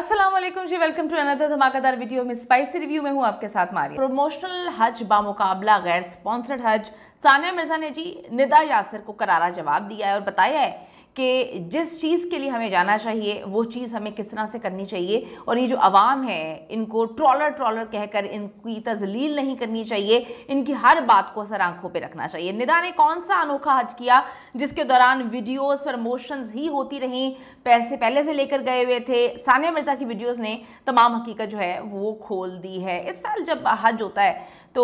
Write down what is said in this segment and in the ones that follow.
अस्सलाम वालेकुम जी, welcome to another धमाकेदार वीडियो में स्पाइसी रिव्यू में हूं आपके साथ मारिया। प्रमोशनल हज बामुकाबला गैर स्पॉन्सर्ड हज, सानिया मिर्जा ने जी निदा यासिर को करारा जवाब दिया है और बताया है कि जिस चीज़ के लिए हमें जाना चाहिए वो चीज़ हमें किस तरह से करनी चाहिए और ये जो अवाम है इनको ट्रॉलर कहकर इनकी तजलील नहीं करनी चाहिए, इनकी हर बात को सर आंखों पे रखना चाहिए। निदा ने कौन सा अनोखा हज किया जिसके दौरान वीडियोस प्रमोशंस ही होती रहीं, पैसे पहले से लेकर गए हुए थे। सानिया मिर्जा की वीडियोस ने तमाम हकीकत जो है वो खोल दी है। इस साल जब हज होता है तो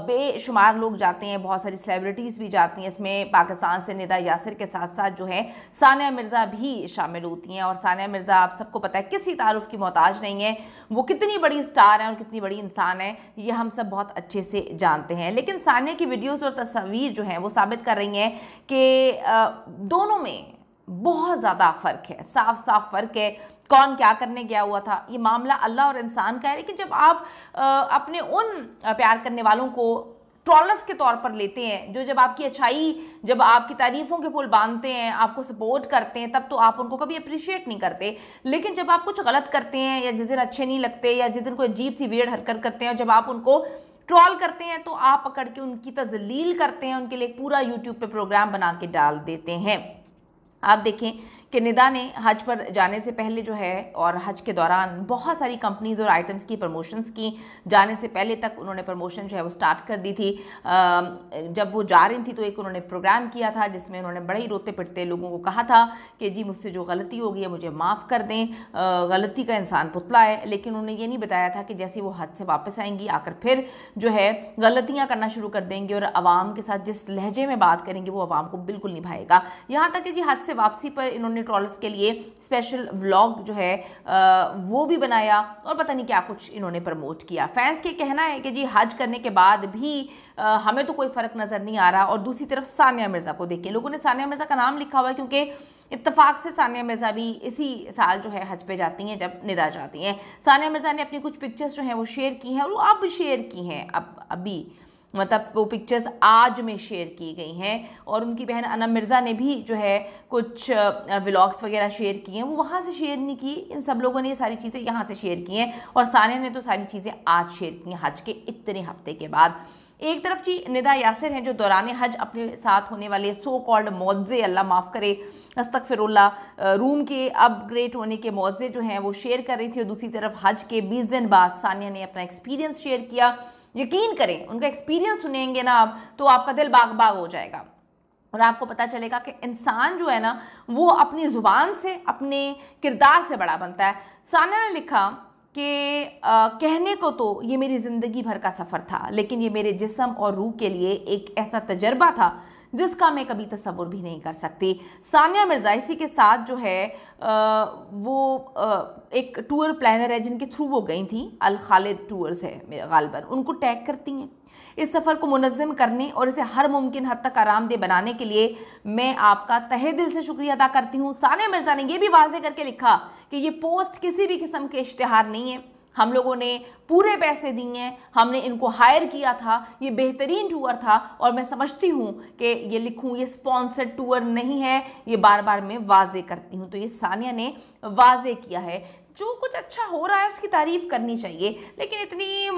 बेशुमार लोग जाते हैं, बहुत सारी सेलिब्रिटीज़ भी जाती हैं। इसमें पाकिस्तान से निदा यासिर के साथ साथ जो है सानिया मिर्ज़ा भी शामिल होती हैं। और सानिया मिर्ज़ा आप सबको पता है किसी तारुफ की मोहताज नहीं है, वो कितनी बड़ी स्टार हैं और कितनी बड़ी इंसान है ये हम सब बहुत अच्छे से जानते हैं। लेकिन सानिया की वीडियोज़ और तस्वीर जो हैं वो साबित कर रही हैं कि दोनों में बहुत ज़्यादा फ़र्क है, साफ साफ फ़र्क है। कौन क्या करने गया हुआ था ये मामला अल्लाह और इंसान का है। लेकिन जब आप अपने उन प्यार करने वालों को ट्रॉलर्स के तौर पर लेते हैं, जो जब आपकी अच्छाई, जब आपकी तारीफ़ों के पुल बांधते हैं, आपको सपोर्ट करते हैं, तब तो आप उनको कभी अप्रिशिएट नहीं करते। लेकिन जब आप कुछ गलत करते हैं या जिस दिन अच्छे नहीं लगते या जिस दिन कोई अजीब सी वियर्ड हरकत करते हैं और जब आप उनको ट्रॉल करते हैं तो आप पकड़ के उनकी तजलील करते हैं, उनके लिए पूरा यूट्यूब पे प्रोग्राम बना के डाल देते हैं। आप देखें कि निदा ने हज पर जाने से पहले जो है और हज के दौरान बहुत सारी कंपनीज़ और आइटम्स की प्रमोशंस की। जाने से पहले तक उन्होंने प्रमोशन जो है वो स्टार्ट कर दी थी। जब वो जा रही थी तो एक उन्होंने प्रोग्राम किया था जिसमें उन्होंने बड़े ही रोते पिटते लोगों को कहा था कि जी मुझसे जो गलती हो गई है मुझे माफ़ कर दें, गलती का इंसान पुतला है। लेकिन उन्होंने ये नहीं बताया था कि जैसे वो हज से वापस आएंगी आकर फिर जो है गलतियाँ करना शुरू कर देंगे और आवाम के साथ जिस लहजे में बात करेंगे वो आवाम को बिल्कुल नहीं भाएगा। यहाँ तक कि जी हज से वापसी पर इन्होंने ट्रॉलर्स के लिए स्पेशल व्लॉग जो है वो भी बनाया और पता नहीं क्या कुछ इन्होंने प्रमोट किया। फैंस के कहना है कि जी हज करने के बाद भी हमें तो कोई फ़र्क नज़र नहीं आ रहा। और दूसरी तरफ सानिया मिर्ज़ा को देखिए, लोगों ने सानिया मिर्ज़ा का नाम लिखा हुआ है क्योंकि इत्तेफाक से सानिया मिर्ज़ा भी इसी साल जो है हज पे जाती हैं जब निदा जाती हैं। सानिया मिर्ज़ा ने अपनी कुछ पिक्चर्स जो हैं वो शेयर की हैं और वो अब शेयर की हैं, अभी मतलब वो पिक्चर्स आज में शेयर की गई हैं। और उनकी बहन अनम मिर्ज़ा ने भी जो है कुछ व्लॉग्स वगैरह शेयर किए हैं, वो वहाँ से शेयर नहीं की। इन सब लोगों ने ये सारी चीज़ें यहाँ से शेयर की हैं और सानिया ने तो सारी चीज़ें आज शेयर की हैं हज के इतने हफ्ते के बाद। एक तरफ जी निदा यासिर हैं जो दौरान हज अपने साथ होने वाले सो कॉल्ड मौज़े, अल्लाह माफ़ करे, अस्तगफिरुल्लाह, रूम के अपग्रेड होने के मौज़े जो हैं वो शेयर कर रही थी। और दूसरी तरफ हज के 20 दिन बाद सानिया ने अपना एक्सपीरियंस शेयर किया। यकीन करें उनका एक्सपीरियंस सुनेंगे ना आप तो आपका दिल बाग बाग हो जाएगा और आपको पता चलेगा कि इंसान जो है ना वो अपनी ज़ुबान से, अपने किरदार से बड़ा बनता है। सानिया ने लिखा कि कहने को तो ये मेरी ज़िंदगी भर का सफ़र था, लेकिन ये मेरे जिस्म और रूह के लिए एक ऐसा तजर्बा था जिसका मैं कभी तसव्वुर भी नहीं कर सकती। सानिया मिर्ज़ा इसी के साथ जो है वो एक टूर प्लानर है जिनके थ्रू वो गई थी, अल खालिद टूर्स है मेरे गालिबन, उनको टैग करती हैं। इस सफ़र को मुनज़्ज़म करने और इसे हर मुमकिन हद तक आरामदेह बनाने के लिए मैं आपका तहे दिल से शुक्रिया अदा करती हूँ। सानिया मिर्ज़ा ने यह भी वाज़ेह करके लिखा कि ये पोस्ट किसी भी किस्म के इश्तिहार नहीं है, हम लोगों ने पूरे पैसे दिए हैं, हमने इनको हायर किया था, ये बेहतरीन टूर था और मैं समझती हूँ कि ये लिखूँ ये स्पॉन्सर्ड टूर नहीं है, ये बार बार मैं वाज़ेह करती हूँ। तो ये सानिया ने वाज़ेह किया है। जो कुछ अच्छा हो रहा है उसकी तारीफ़ करनी चाहिए, लेकिन इतनी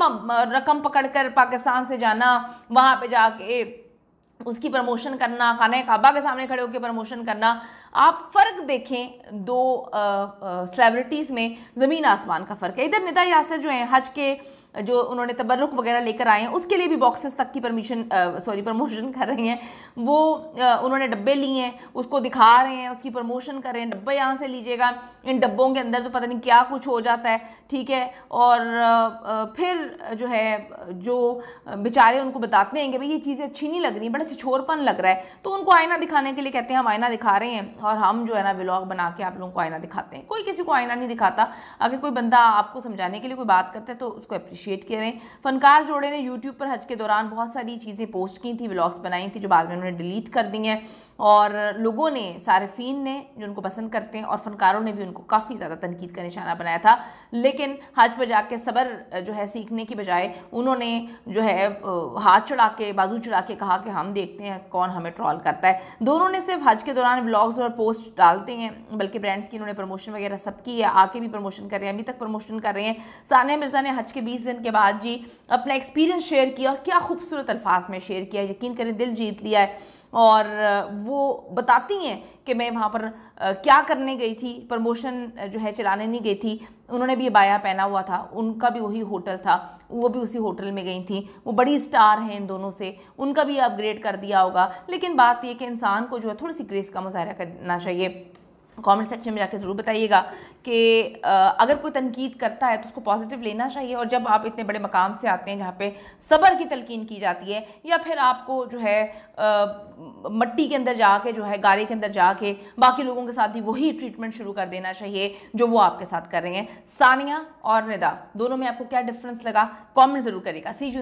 रकम पकड़कर पाकिस्तान से जाना, वहाँ पे जाके उसकी प्रमोशन करना, खाने काबा के सामने खड़े होकर प्रमोशन करना, आप फ़र्क देखें दो सेलिब्रिटीज़ में ज़मीन आसमान का फ़र्क है। इधर निदा यासिर जो हैं हज के जो उन्होंने तबर्रुक वगैरह लेकर आए हैं उसके लिए भी बॉक्सेस तक की प्रमोशन कर रही हैं। वो उन्होंने डब्बे लिए हैं, उसको दिखा रहे हैं, उसकी प्रमोशन कर रहे हैं, डब्बे यहाँ से लीजिएगा, इन डब्बों के अंदर तो पता नहीं क्या कुछ हो जाता है, ठीक है। और फिर जो है जो बेचारे उनको बताते हैं कि भाई ये चीज़ें अच्छी नहीं लग रही, बड़ा छिछोरपन लग रहा है, तो उनको आईना दिखाने के लिए कहते हैं हम आईना दिखा रहे हैं और हम जो है ना व्लॉग बना के आप लोगों को आईना दिखाते हैं। कोई किसी को आईना नहीं दिखाता। अगर कोई बंदा आपको समझाने के लिए कोई बात करता है तो उसको अप्रिशिएट करें। फनकार जोड़े ने यूट्यूब पर हज के दौरान बहुत सारी चीज़ें पोस्ट की थी, व्लॉग्स बनाई थी जो बाद में उन्होंने डिलीट कर दी हैं और लोगों ने, सारिफीन ने जो उनको पसंद करते हैं और फनकारों ने भी उनको काफ़ी ज़्यादा तनकीद का निशाना बनाया था। लेकिन हज पर जाके सब्र जो है सीखने की बजाय उन्होंने जो है हाथ चढ़ा के, बाजू चढ़ा के कहा कि हम देखते हैं कौन हमें ट्रॉल करता है। दोनों ने सिर्फ हज के दौरान व्लॉग्स और पोस्ट डालते हैं, बल्कि ब्रांड्स की इन्होंने प्रमोशन वगैरह सब की है, आके भी प्रमोशन कर रहे हैं, अभी तक प्रमोशन कर रहे हैं। सानिया मिर्ज़ा ने हज के 20 दिन के बाद जी अपना एक्सपीरियंस शेयर किया, क्या खूबसूरत अल्फाज में शेयर किया, यकीन करें दिल जीत लिया है। और वो बताती हैं कि मैं वहाँ पर क्या करने गई थी, प्रमोशन जो है चलाने नहीं गई थी। उन्होंने भी बाया पहना हुआ था, उनका भी वही होटल था, वो भी उसी होटल में गई थी। वो बड़ी स्टार हैं इन दोनों से, उनका भी अपग्रेड कर दिया होगा। लेकिन बात ये कि इंसान को जो है थोड़ी सी ग्रेस का मुजाहरा करना चाहिए। कमेंट सेक्शन में जाके ज़रूर बताइएगा कि अगर कोई तनकीद करता है तो उसको पॉजिटिव लेना चाहिए। और जब आप इतने बड़े मकाम से आते हैं जहाँ पे सब्र की तलकीन की जाती है, या फिर आपको जो है मट्टी के अंदर जाके, जो है गारे के अंदर जाके बाकी लोगों के साथ भी वही ट्रीटमेंट शुरू कर देना चाहिए जो वो आपके साथ कर रहे हैं। सानिया और निदा दोनों में आपको क्या डिफरेंस लगा, कॉमेंट ज़रूर करिएगा। सी यू।